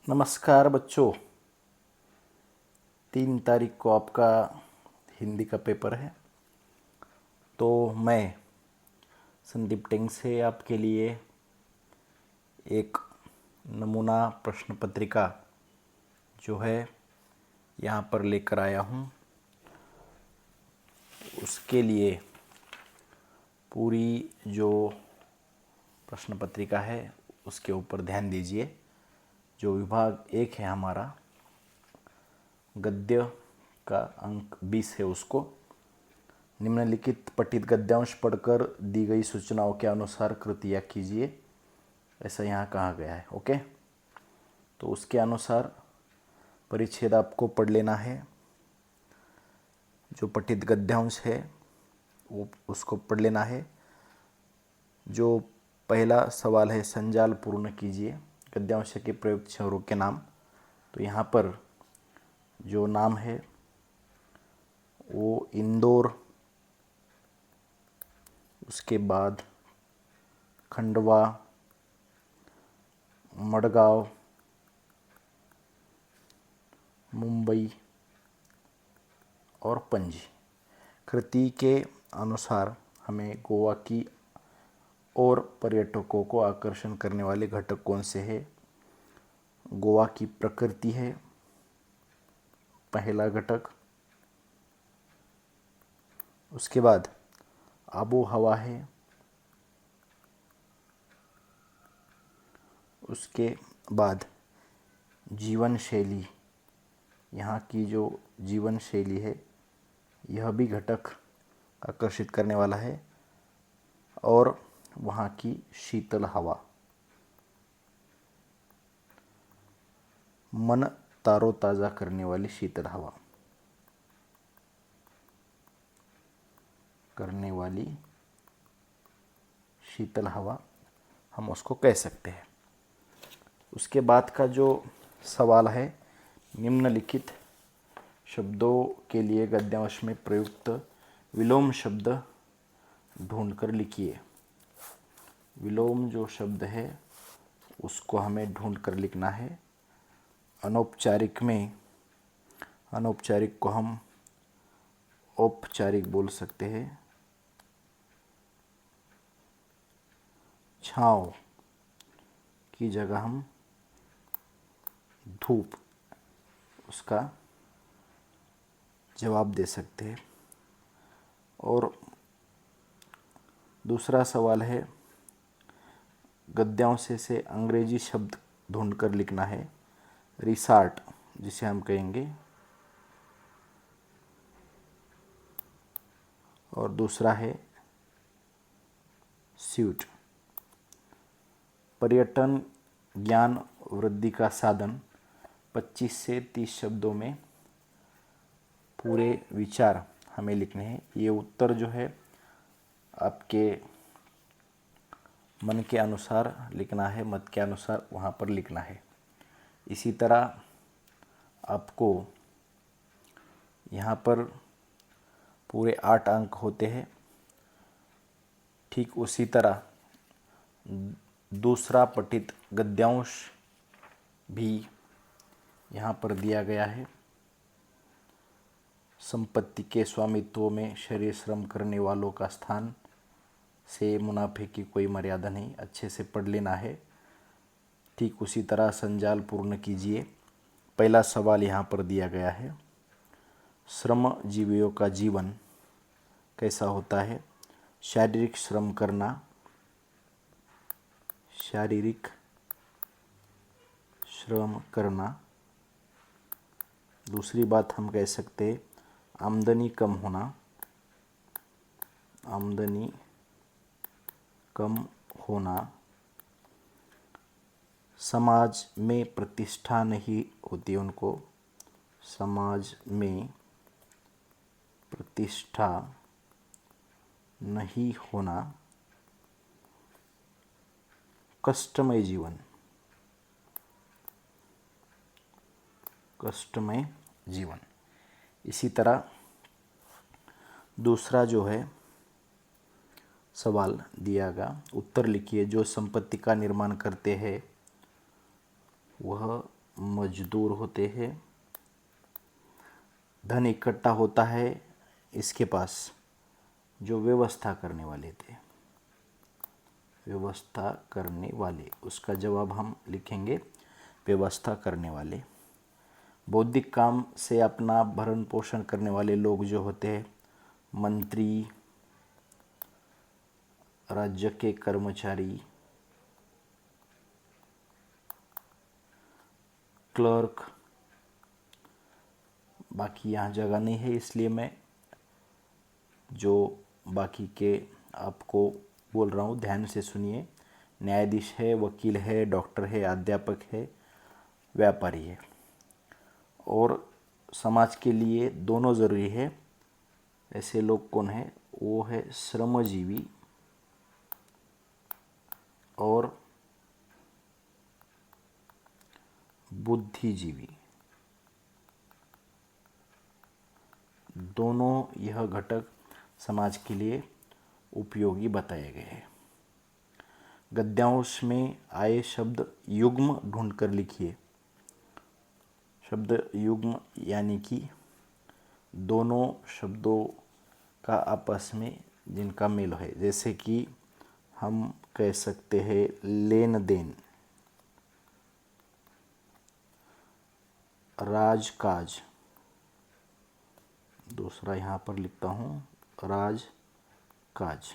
नमस्कार बच्चों। 3 तारीख को आपका हिंदी का पेपर है, तो मैं संदीप टेंग से आपके लिए एक नमूना प्रश्न पत्रिका जो है यहाँ पर लेकर आया हूँ। उसके लिए पूरी जो प्रश्न पत्रिका है उसके ऊपर ध्यान दीजिए। जो विभाग 1 है हमारा, गद्य का अंक 20 है, उसको निम्नलिखित पठित गद्यांश पढ़कर दी गई सूचनाओं के अनुसार कृतियाँ कीजिए, ऐसा यहाँ कहा गया है। ओके, तो उसके अनुसार परिच्छेद आपको पढ़ लेना है। जो पठित गद्यांश है वो उसको पढ़ लेना है। जो पहला सवाल है, संजाल पूर्ण कीजिए गद्यांश के प्रयुक्त शहरों के नाम। तो यहाँ पर जो नाम है वो इंदौर, उसके बाद खंडवा, मडगांव, मुंबई और पणजी। कृति के अनुसार हमें गोवा की और पर्यटकों को आकर्षण करने वाले घटक कौन से हैं? गोवा की प्रकृति है पहला घटक, उसके बाद आबो हवा है, उसके बाद जीवन शैली, यहाँ की जो जीवन शैली है यह भी घटक आकर्षित करने वाला है, और वहाँ की शीतल हवा, मन तारोताज़ा करने वाली शीतल हवा, हम उसको कह सकते हैं। उसके बाद का जो सवाल है, निम्नलिखित शब्दों के लिए गद्यांश में प्रयुक्त विलोम शब्द ढूंढकर लिखिए। विलोम जो शब्द है उसको हमें ढूंढकर लिखना है। अनौपचारिक में, अनौपचारिक को हम औपचारिक बोल सकते हैं। छाँव की जगह हम धूप, उसका जवाब दे सकते हैं। और दूसरा सवाल है, गद्यांश से अंग्रेजी शब्द ढूंढकर लिखना है। रिसार्ट जिसे हम कहेंगे, और दूसरा है स्यूट। पर्यटन ज्ञान वृद्धि का साधन 25 से 30 शब्दों में पूरे विचार हमें लिखने हैं। ये उत्तर जो है आपके मन के अनुसार लिखना है, मत के अनुसार वहाँ पर लिखना है। इसी तरह आपको यहाँ पर पूरे 8 अंक होते हैं। ठीक उसी तरह दूसरा पठित गद्यांश भी यहाँ पर दिया गया है। संपत्ति के स्वामित्व में शरीर श्रम करने वालों का स्थान से मुनाफे की कोई मर्यादा नहीं, अच्छे से पढ़ लेना है। ठीक उसी तरह संजाल पूर्ण कीजिए। पहला सवाल यहाँ पर दिया गया है, श्रमजीवियों का जीवन कैसा होता है? शारीरिक श्रम करना, शारीरिक श्रम करना। दूसरी बात हम कह सकते हैं आमदनी कम होना, आमदनी कम होना। समाज में प्रतिष्ठा नहीं होती उनको, समाज में प्रतिष्ठा नहीं होना। कष्टमय जीवन, कष्टमय जीवन। इसी तरह दूसरा जो है सवाल दिया गया, उत्तर लिखिए। जो संपत्ति का निर्माण करते हैं वह मजदूर होते हैं। धन इकट्ठा होता है इसके पास जो व्यवस्था करने वाले थे। व्यवस्था करने वाले, उसका जवाब हम लिखेंगे व्यवस्था करने वाले। बौद्धिक काम से अपना भरण पोषण करने वाले लोग जो होते हैं मंत्री, राज्य के कर्मचारी, क्लर्क। बाकी यहाँ जगह नहीं है इसलिए मैं जो बाकी के आपको बोल रहा हूँ ध्यान से सुनिए। न्यायाधीश है, वकील है, डॉक्टर है, अध्यापक है, व्यापारी है। और समाज के लिए दोनों ज़रूरी है। ऐसे लोग कौन है? वो है श्रमजीवी और बुद्धिजीवी। दोनों यह घटक समाज के लिए उपयोगी बताए गए हैं। गद्यांश में आए शब्द युग्म ढूंढकर लिखिए। शब्द युग्म यानी कि दोनों शब्दों का आपस में जिनका मेल है। जैसे कि हम कह सकते हैं लेन देन, राजकाज। दूसरा यहाँ पर लिखता हूँ राजकाज।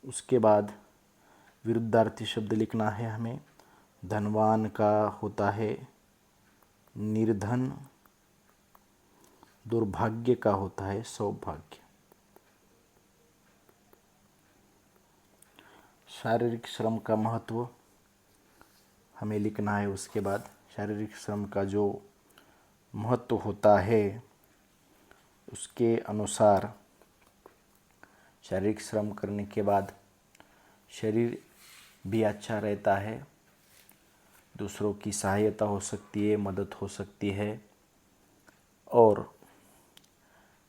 उसके बाद विरुद्धार्थी शब्द लिखना है हमें। धनवान का होता है निर्धन, दुर्भाग्य का होता है सौभाग्य। शारीरिक श्रम का महत्व हमें लिखना है। उसके बाद शारीरिक श्रम का जो महत्व होता है उसके अनुसार शारीरिक श्रम करने के बाद शरीर भी अच्छा रहता है, दूसरों की सहायता हो सकती है, मदद हो सकती है। और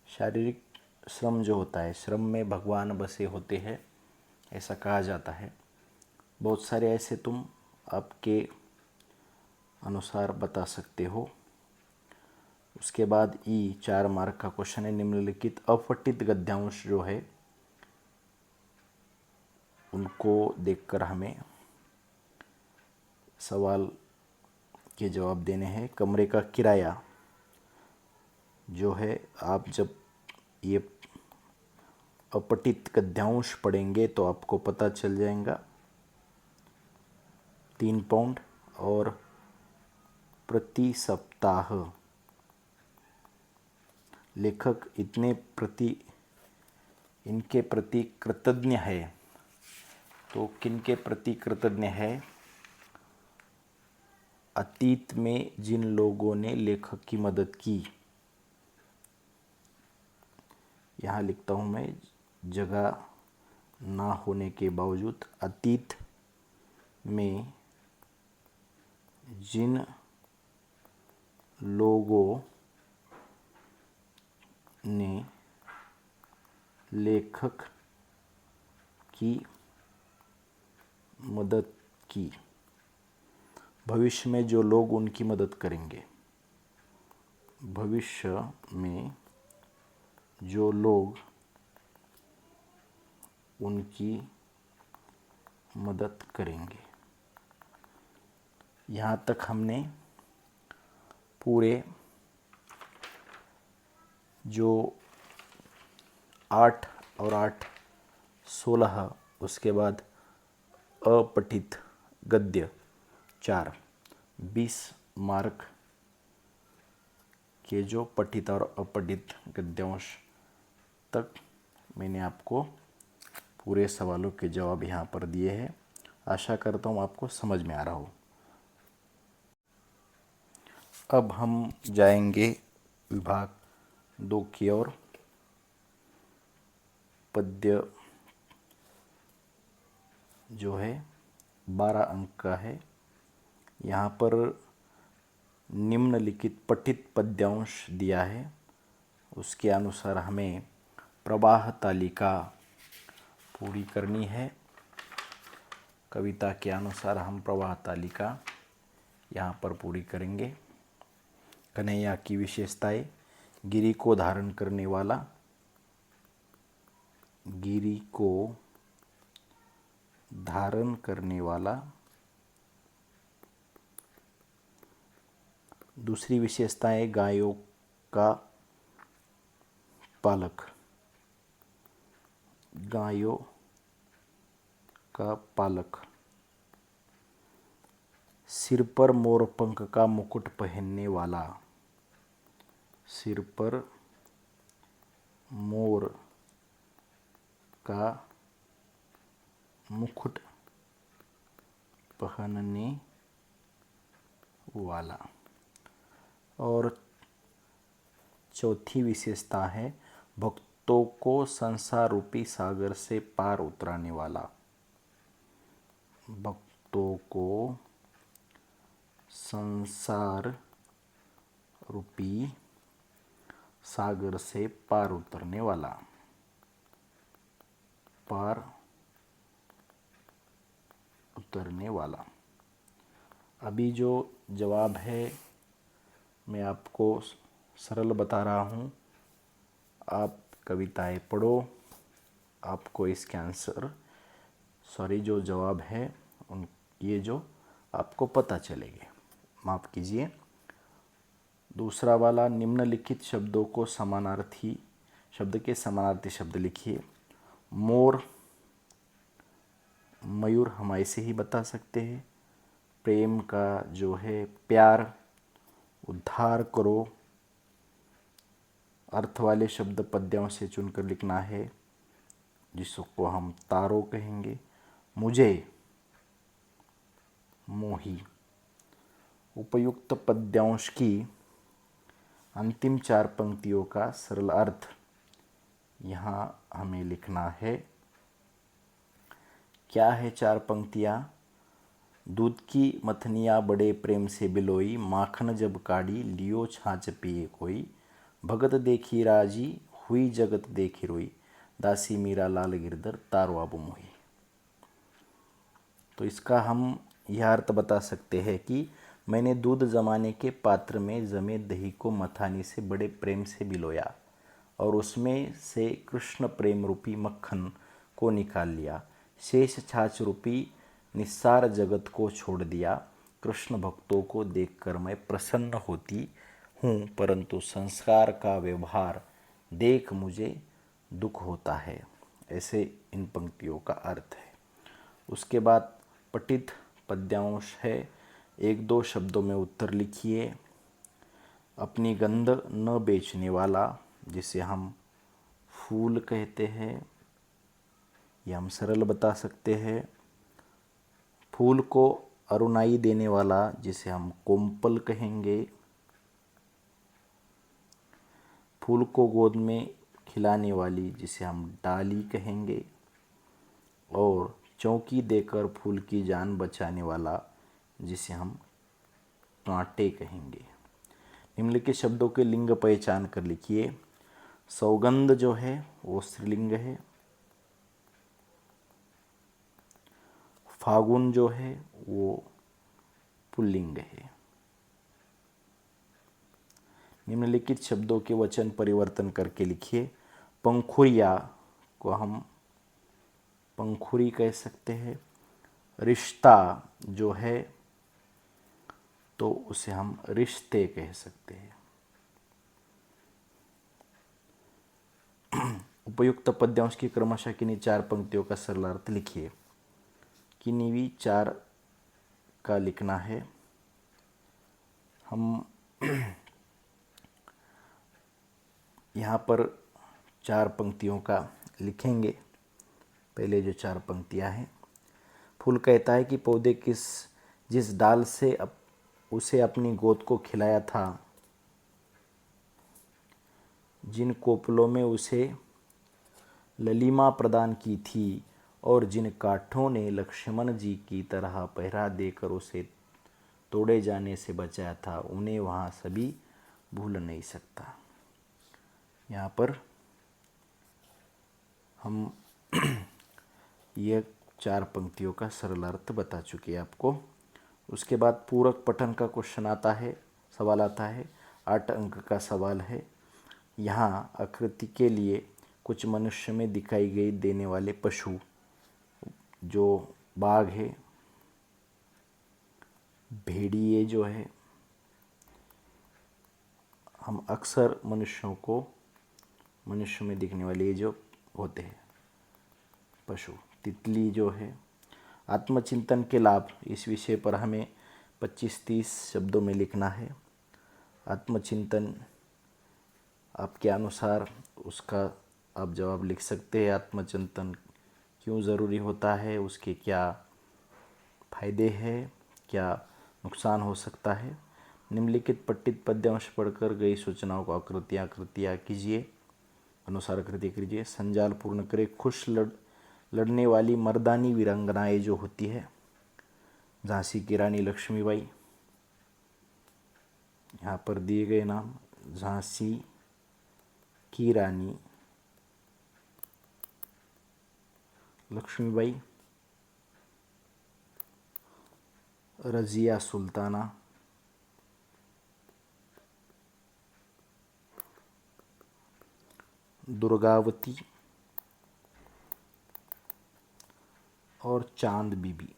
शारीरिक श्रम जो होता है, श्रम में भगवान बसे होते हैं ऐसा कहा जाता है। बहुत सारे ऐसे तुम आपके अनुसार बता सकते हो। उसके बाद 4 मार्क का क्वेश्चन है। निम्नलिखित अपठित गद्यांश जो है उनको देखकर हमें सवाल के जवाब देने हैं। कमरे का किराया जो है, आप जब ये अपठित गद्यांश पढ़ेंगे तो आपको पता चल जाएगा। 3 पाउंड और प्रति सप्ताह। लेखक इनके प्रति कृतज्ञ है। तो किनके प्रति कृतज्ञ है? अतीत में जिन लोगों ने लेखक की मदद की। यहाँ लिखता हूँ मैं, जगह ना होने के बावजूद अतीत में जिन लोगों ने लेखक की मदद की। भविष्य में जो लोग उनकी मदद करेंगे। भविष्य में जो लोग उनकी मदद करेंगे। यहाँ तक हमने पूरे जो 8 और 8 16, उसके बाद अपठित गद्य 4, 20 मार्क के जो पठित और अपठित गद्यांश तक मैंने आपको पूरे सवालों के जवाब यहाँ पर दिए हैं। आशा करता हूँ आपको समझ में आ रहा हो। अब हम जाएंगे विभाग 2 की ओर। पद्य जो है 12 अंक का है। यहाँ पर निम्नलिखित पठित पद्यांश दिया है, उसके अनुसार हमें प्रवाह तालिका पूरी करनी है। कविता के अनुसार हम प्रवाह तालिका यहाँ पर पूरी करेंगे। कन्हैया की विशेषताएं, गिरी को धारण करने वाला, गिरी को धारण करने वाला। दूसरी विशेषताएं, गायों का पालक, गायों का पालक। सिर पर मोरपंख का मुकुट पहनने वाला, सिर पर मोर का मुकुट पहनने वाला। और चौथी विशेषता है, भक्तों को संसार रूपी सागर से पार उतराने वाला, भक्तों को संसार रूपी सागर से पार उतरने वाला, पार उतरने वाला। अभी जो जवाब है मैं आपको सरल बता रहा हूँ, आप कविताएं पढ़ो, आपको इसके आंसर जो जवाब है उन ये जो आपको पता चलेंगे। माफ़ कीजिए। दूसरा वाला, निम्नलिखित शब्दों को समानार्थी शब्द के समानार्थी शब्द लिखिए। मोर, मयूर हम ऐसे ही बता सकते हैं। प्रेम का जो है प्यार, उद्धार करो। अर्थ वाले शब्द पद्यों से चुनकर लिखना है, जिसको हम तारो कहेंगे। मुझे, मोही। उपयुक्त पद्यांश की अंतिम 4 पंक्तियों का सरल अर्थ यहाँ हमें लिखना है। क्या है 4 पंक्तियाँ? दूध की मथनिया बड़े प्रेम से बिलोई, माखन जब काढ़ी लियो छाछ पिए कोई। भगत देखी राजी हुई जगत देखी रोई, दासी मीरा लाल गिरधर तारो अब मोही। तो इसका हम यह अर्थ बता सकते हैं कि मैंने दूध जमाने के पात्र में जमे दही को मथानी से बड़े प्रेम से बिलोया और उसमें से कृष्ण प्रेम रूपी मक्खन को निकाल लिया। शेष छाछ रूपी निस्सार जगत को छोड़ दिया। कृष्ण भक्तों को देखकर मैं प्रसन्न होती हूँ, परंतु संस्कार का व्यवहार देख मुझे दुख होता है। ऐसे इन पंक्तियों का अर्थ है। उसके बाद पठित पद्यांश है। 1-2 शब्दों में उत्तर लिखिए। अपनी गंध न बेचने वाला, जिसे हम फूल कहते हैं, यह हम सरल बता सकते हैं। फूल को अरुणाई देने वाला, जिसे हम कोम्पल कहेंगे। फूल को गोद में खिलाने वाली, जिसे हम डाली कहेंगे। और चौकी देकर फूल की जान बचाने वाला, जिसे हम कांटे कहेंगे। निम्नलिखित शब्दों के लिंग पहचान कर लिखिए। सौगंध जो है वो स्त्रीलिंग है। फागुन जो है वो पुल्लिंग है। निम्नलिखित शब्दों के वचन परिवर्तन करके लिखिए। पंखुरिया को हम पंखुरी कह सकते हैं। रिश्ता जो है तो उसे हम रिश्ते कह सकते हैं। उपयुक्त पद्यांश की क्रमशः किन्हीं 4 पंक्तियों का सरल अर्थ लिखिए। किन्हीं भी 4 का लिखना है। हम यहाँ पर 4 पंक्तियों का लिखेंगे। पहले जो 4 पंक्तियाँ हैं। फूल कहता है कि पौधे जिस डाल से उसे अपनी गोद को खिलाया था, जिन कोपलों में उसे ललिमा प्रदान की थी और जिन काठों ने लक्ष्मण जी की तरह पहरा देकर उसे तोड़े जाने से बचाया था, उन्हें वहाँ सभी भूल नहीं सकता। यहाँ पर हम यह 4 पंक्तियों का सरल अर्थ बता चुके हैं आपको। उसके बाद पूरक पठन का क्वेश्चन आता है, सवाल आता है। 8 अंक का सवाल है। यहाँ आकृति के लिए कुछ मनुष्य में दिखाई गई देने वाले पशु, जो बाघ है, भेड़िए जो है, हम अक्सर मनुष्य में दिखने वाले ये जो होते हैं पशु, तितली जो है। आत्मचिंतन के लाभ, इस विषय पर हमें 25-30 शब्दों में लिखना है। आत्मचिंतन आपके अनुसार उसका आप जवाब लिख सकते हैं। आत्मचिंतन क्यों ज़रूरी होता है, उसके क्या फायदे हैं, क्या नुकसान हो सकता है। निम्नलिखित पठित पद्यांश पढ़कर गई सूचनाओं को आकृतियाँ कीजिए, अनुसार आकृति कीजिए। संजाल पूर्ण करें। खुश लड़ने वाली मर्दानी वीरांगनाएं जो होती है, झांसी की रानी लक्ष्मीबाई, यहाँ पर दिए गए नाम, झांसी की रानी लक्ष्मीबाई, रजिया सुल्ताना, दुर्गावती और चांद बीबी।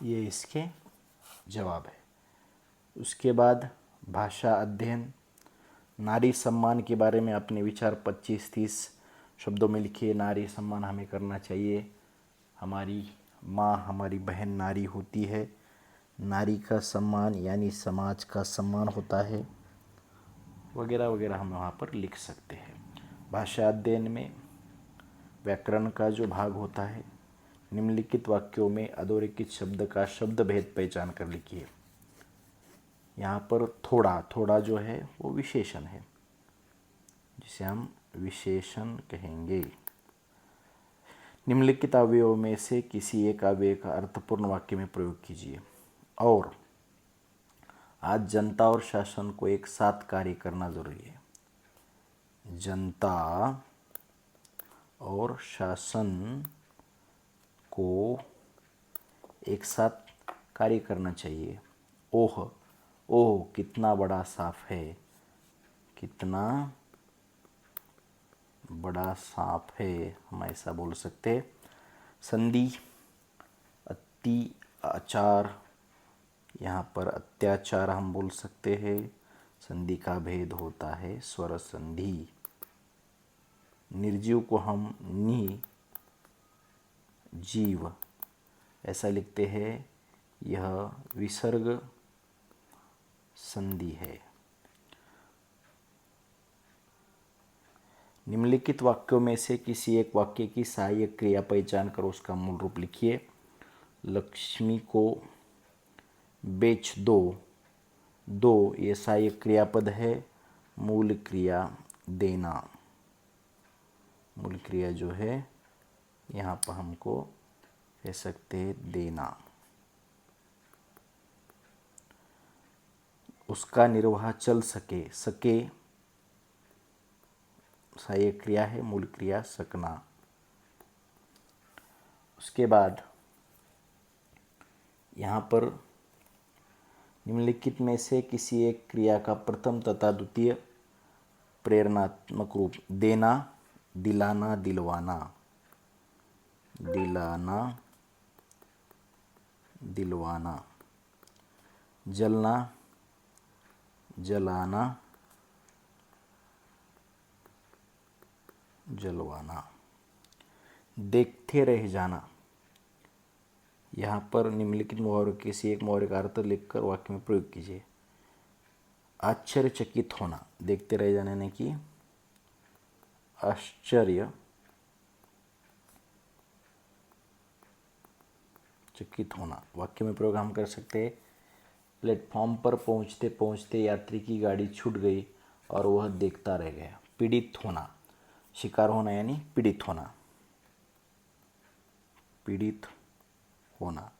ये इसके जवाब है। उसके बाद भाषा अध्ययन, नारी सम्मान के बारे में अपने विचार 25-30 शब्दों में लिखिए। नारी सम्मान हमें करना चाहिए। हमारी माँ, हमारी बहन नारी होती है। नारी का सम्मान यानी समाज का सम्मान होता है, वगैरह वगैरह हम वहाँ पर लिख सकते हैं। भाषा अध्ययन में व्याकरण का जो भाग होता है, निम्नलिखित वाक्यों में अधोरेखित शब्द का शब्द भेद पहचान कर लिखिए। यहाँ पर थोड़ा जो है वो विशेषण है, जिसे हम विशेषण कहेंगे। निम्नलिखित अवयवों में से किसी एक अवयव का अर्थपूर्ण वाक्य में प्रयोग कीजिए। और आज जनता और शासन को एक साथ कार्य करना जरूरी है। जनता और शासन को एक साथ कार्य करना चाहिए। ओह ओह कितना बड़ा सांप है, कितना बड़ा सांप है, हम ऐसा बोल सकते हैं। संधि, अति, आचार, यहाँ पर अत्याचार हम बोल सकते हैं। संधि का भेद होता है स्वर संधि। निर्जीव को हम नि जीव ऐसा लिखते हैं, यह विसर्ग संधि है। निम्नलिखित वाक्यों में से किसी एक वाक्य की सहायक क्रिया पहचान कर उसका मूल रूप लिखिए। लक्ष्मी को बेच दो, दो ये सहायक क्रियापद है। मूल क्रिया देना, मूल क्रिया जो है यहाँ पर हमको कह सकते हैं देना। उसका निर्वाह चल सके, सके सहायक क्रिया है, मूल क्रिया सकना। उसके बाद यहाँ पर निम्नलिखित में से किसी एक क्रिया का प्रथम तथा द्वितीय प्रेरणात्मक रूप, देना, दिलाना, दिलवाना, दिलाना, दिलवाना, जलना, जलाना, जलवाना, देखते रह जाना। यहाँ पर निम्नलिखित मुहावरों किसी एक मुहावरे का अर्थ लिखकर वाक्य में प्रयोग कीजिए। आश्चर्यचकित होना, देखते रह जाने ने की आश्चर्य चकित होना। वाक्य में प्रयोग हम कर सकते हैं। प्लेटफॉर्म पर पहुंचते पहुंचते यात्री की गाड़ी छूट गई और वह देखता रह गया। पीड़ित होना, शिकार होना यानी पीड़ित होना, पीड़ित होना।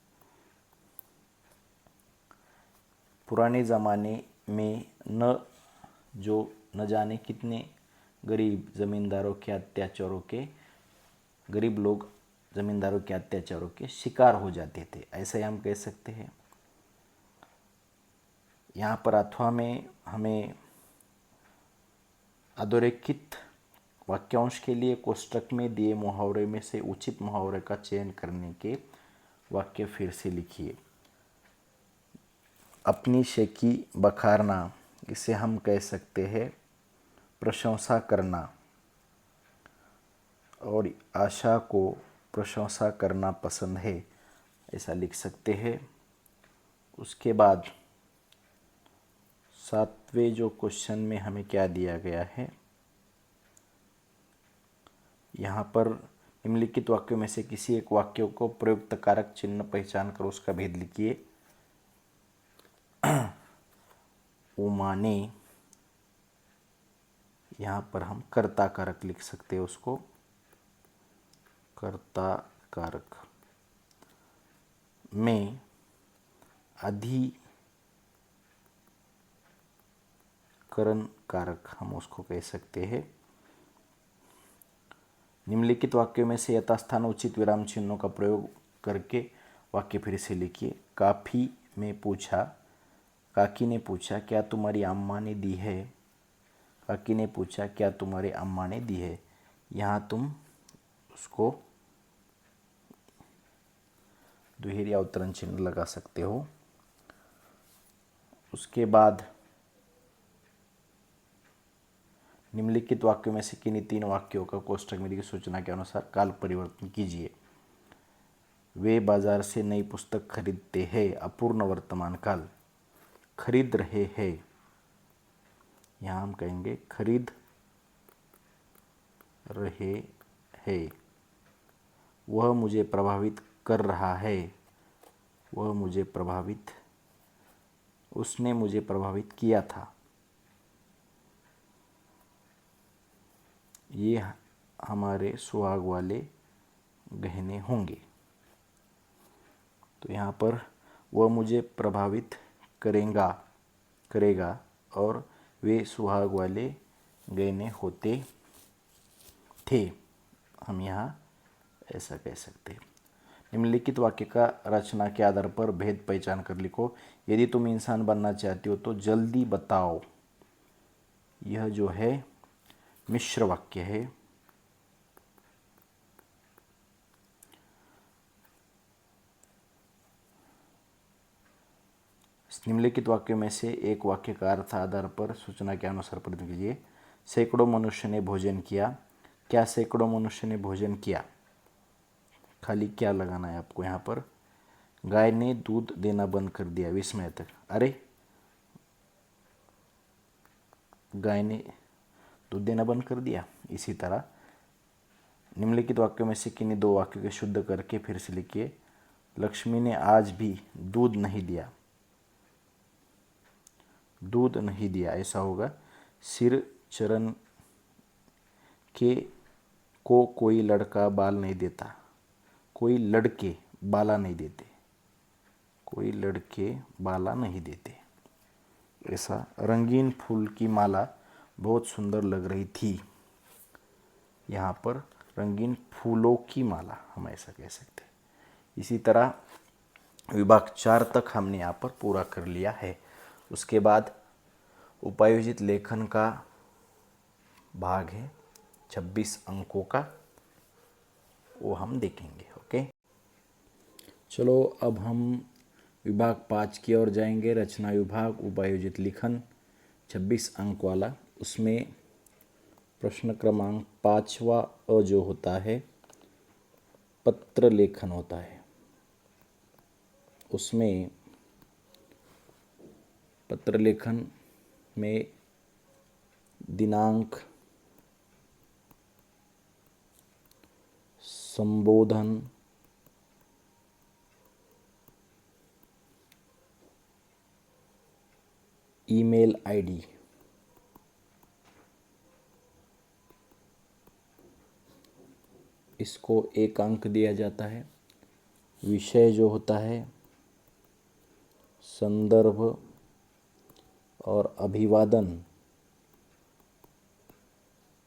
पुराने ज़माने में न जाने कितने गरीब ज़मींदारों के अत्याचारों के गरीब लोग जमींदारों के अत्याचारों के शिकार हो जाते थे, ऐसे ही हम कह सकते हैं। यहाँ पर अथवा में हमें अधोरेखित वाक्यांश के लिए कोष्टक में दिए मुहावरे में से उचित मुहावरे का चयन करने के वाक्य फिर से लिखिए। अपनी शेखी बखारना, इसे हम कह सकते हैं प्रशंसा करना, और आशा को प्रशंसा करना पसंद है, ऐसा लिख सकते हैं। उसके बाद 7वें जो क्वेश्चन में हमें क्या दिया गया है, यहाँ पर निम्नलिखित वाक्यों में से किसी एक वाक्य को प्रयुक्त कारक चिन्ह पहचान कर उसका भेद लिखिए। उमा ने, यहाँ पर हम कर्ता कारक लिख सकते हैं उसको, कर्ता कारक में अधिकरण कारक हम उसको कह सकते हैं। निम्नलिखित वाक्यों में से यथास्थान उचित विराम चिन्हों का प्रयोग करके वाक्य फिर से लिखिए। काकी ने पूछा क्या तुम्हारी अम्मा ने दी है। काकी ने पूछा क्या तुम्हारी अम्मा ने दी है। यहाँ तुम उसको द्विहेरी अवतरण चिन्ह लगा सकते हो। उसके बाद निम्नलिखित वाक्यों में से किन्हीं 3 वाक्यों का कोष्टक में दी गई सूचना के अनुसार काल परिवर्तन कीजिए। वे बाजार से नई पुस्तक खरीदते हैं, अपूर्ण वर्तमान काल। खरीद रहे हैं, यहाँ हम कहेंगे खरीद रहे हैं। वह मुझे प्रभावित कर रहा है, उसने मुझे प्रभावित किया था। ये हमारे सुहाग वाले गहने होंगे। तो यहाँ पर वह मुझे प्रभावित करेगा और वे सुहाग वाले गहने होते थे, हम यहाँ ऐसा कह सकते हैं। निम्नलिखित वाक्य का रचना के आधार पर भेद पहचान कर लिखो। यदि तुम इंसान बनना चाहते हो तो जल्दी बताओ। यह जो है मिश्र वाक्य है। निम्नलिखित वाक्यों में से एक वाक्य का अर्थ आधार पर सूचना के अनुसार प्रदान कीजिए। सैकड़ों मनुष्य ने भोजन किया। क्या सैकड़ों मनुष्य ने भोजन किया, खाली क्या लगाना है आपको यहाँ पर। गाय ने दूध देना बंद कर दिया, विस्मयतक। अरे गाय ने दूध देना बंद कर दिया। इसी तरह निम्नलिखित वाक्यों में से किन्हीं 2 वाक्यों के शुद्ध करके फिर से लिखिए। लक्ष्मी ने आज भी दूध नहीं दिया, ऐसा होगा। सिर चरण के को कोई लड़का बाल नहीं देता, कोई लड़के बाला नहीं देते, ऐसा। रंगीन फूल की माला बहुत सुंदर लग रही थी। यहाँ पर रंगीन फूलों की माला हम ऐसा कह सकते हैं। इसी तरह विभाग 4 तक हमने यहाँ पर पूरा कर लिया है। उसके बाद उपायोजित लेखन का भाग है 26 अंकों का, वो हम देखेंगे। ओके, चलो अब हम विभाग 5 की ओर जाएंगे। रचना विभाग, उपायोजित लेखन, 26 अंक वाला। उसमें प्रश्न क्रमांक 5वां अ जो होता है पत्र लेखन होता है। उसमें पत्र लेखन में दिनांक, संबोधन, ईमेल आईडी, इसको 1 अंक दिया जाता है। विषय जो होता है संदर्भ और अभिवादन,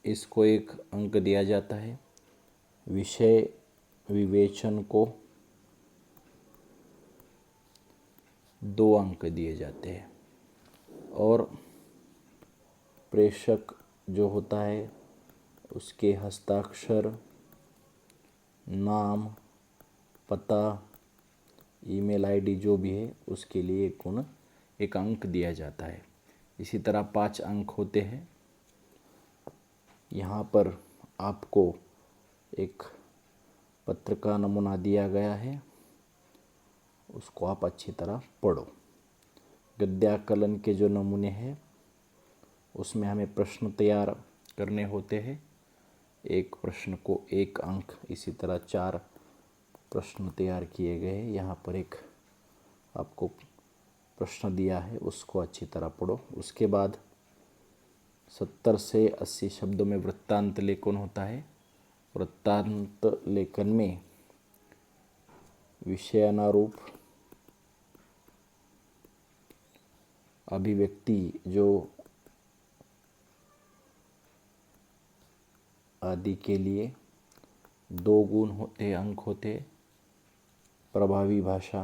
इसको 1 अंक दिया जाता है। विषय विवेचन को 2 अंक दिए जाते हैं और प्रेषक जो होता है उसके हस्ताक्षर, नाम, पता, ईमेल आईडी जो भी है उसके लिए एक अंक दिया जाता है। इसी तरह 5 अंक होते हैं। यहाँ पर आपको एक पत्र का नमूना दिया गया है, उसको आप अच्छी तरह पढ़ो। गद्याकलन के जो नमूने हैं उसमें हमें प्रश्न तैयार करने होते हैं। एक प्रश्न को 1 अंक, इसी तरह 4 प्रश्न तैयार किए गए हैं। यहाँ पर एक आपको प्रश्न दिया है, उसको अच्छी तरह पढ़ो। उसके बाद 70 से 80 शब्दों में वृत्तांत लेखन होता है। वृत्तांत लेखन में विषयानुरूप अभिव्यक्ति जो आदि के लिए 2 गुण होते, अंक होते। प्रभावी भाषा,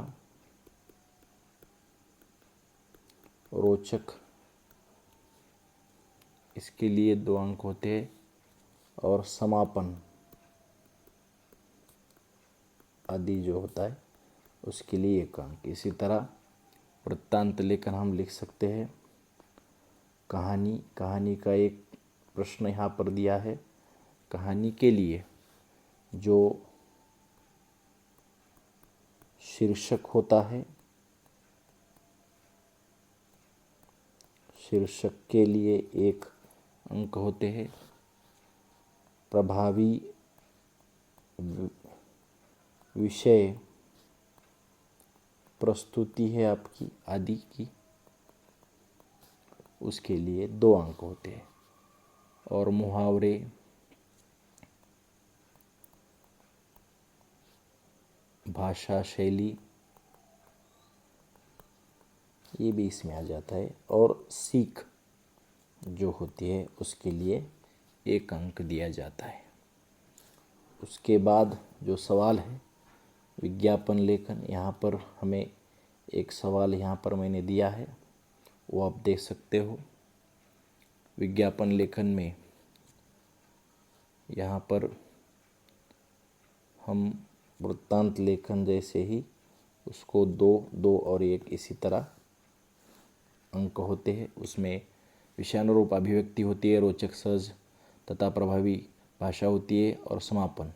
रोचक, इसके लिए 2 अंक होते हैं और समापन आदि जो होता है उसके लिए 1 अंक। इसी तरह वृत्तांत लेखन हम लिख सकते हैं। कहानी का एक प्रश्न यहाँ पर दिया है। कहानी के लिए जो शीर्षक होता है, शीर्षक के लिए 1 अंक होते हैं। प्रभावी विषय प्रस्तुति है आपकी आदि की, उसके लिए 2 अंक होते हैं। और मुहावरे, भाषा शैली, ये भी इसमें आ जाता है। और सीख जो होती है उसके लिए 1 अंक दिया जाता है। उसके बाद जो सवाल है विज्ञापन लेखन, यहाँ पर हमें एक सवाल यहाँ पर मैंने दिया है, वो आप देख सकते हो। विज्ञापन लेखन में यहाँ पर हम वृत्तांत लेखन जैसे ही उसको 2 और 1 इसी तरह अंक होते हैं। उसमें विषयानुरूप अभिव्यक्ति होती है, रोचक, सहज तथा प्रभावी भाषा होती है और समापन।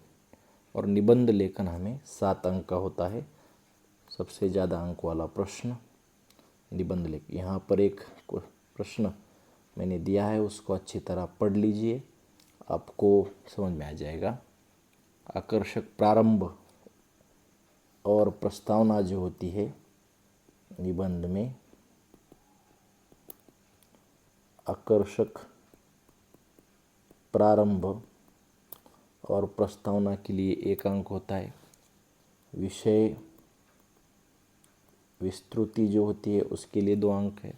और निबंध लेखन हमें 7 अंक का होता है। सबसे ज़्यादा अंक वाला प्रश्न निबंध लेखन। यहाँ पर एक प्रश्न मैंने दिया है, उसको अच्छी तरह पढ़ लीजिए, आपको समझ में आ जाएगा। आकर्षक प्रारंभ और प्रस्तावना जो होती है निबंध में, आकर्षक प्रारंभ और प्रस्तावना के लिए 1 अंक होता है। विषय विस्तृति जो होती है उसके लिए 2 अंक है।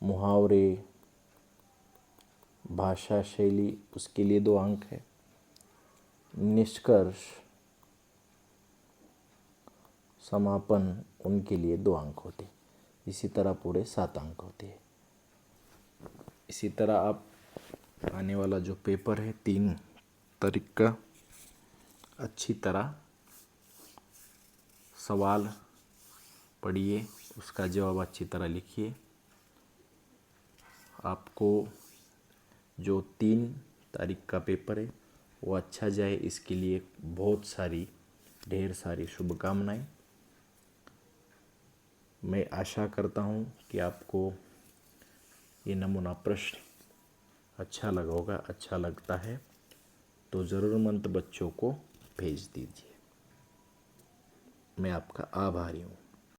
मुहावरे, भाषा शैली, उसके लिए 2 अंक है। निष्कर्ष, समापन, उनके लिए 2 अंक होते। इसी तरह पूरे 7 अंक होते हैं। इसी तरह आप आने वाला जो पेपर है 3 तारीख का, अच्छी तरह सवाल पढ़िए, उसका जवाब अच्छी तरह लिखिए। आपको जो 3 तारीख का पेपर है वो अच्छा जाए, इसके लिए ढेर सारी शुभकामनाएं। मैं आशा करता हूँ कि आपको ये नमूना प्रश्न अच्छा लगा होगा। अच्छा लगता है तो ज़रूरतमंद बच्चों को भेज दीजिए। मैं आपका आभारी हूँ।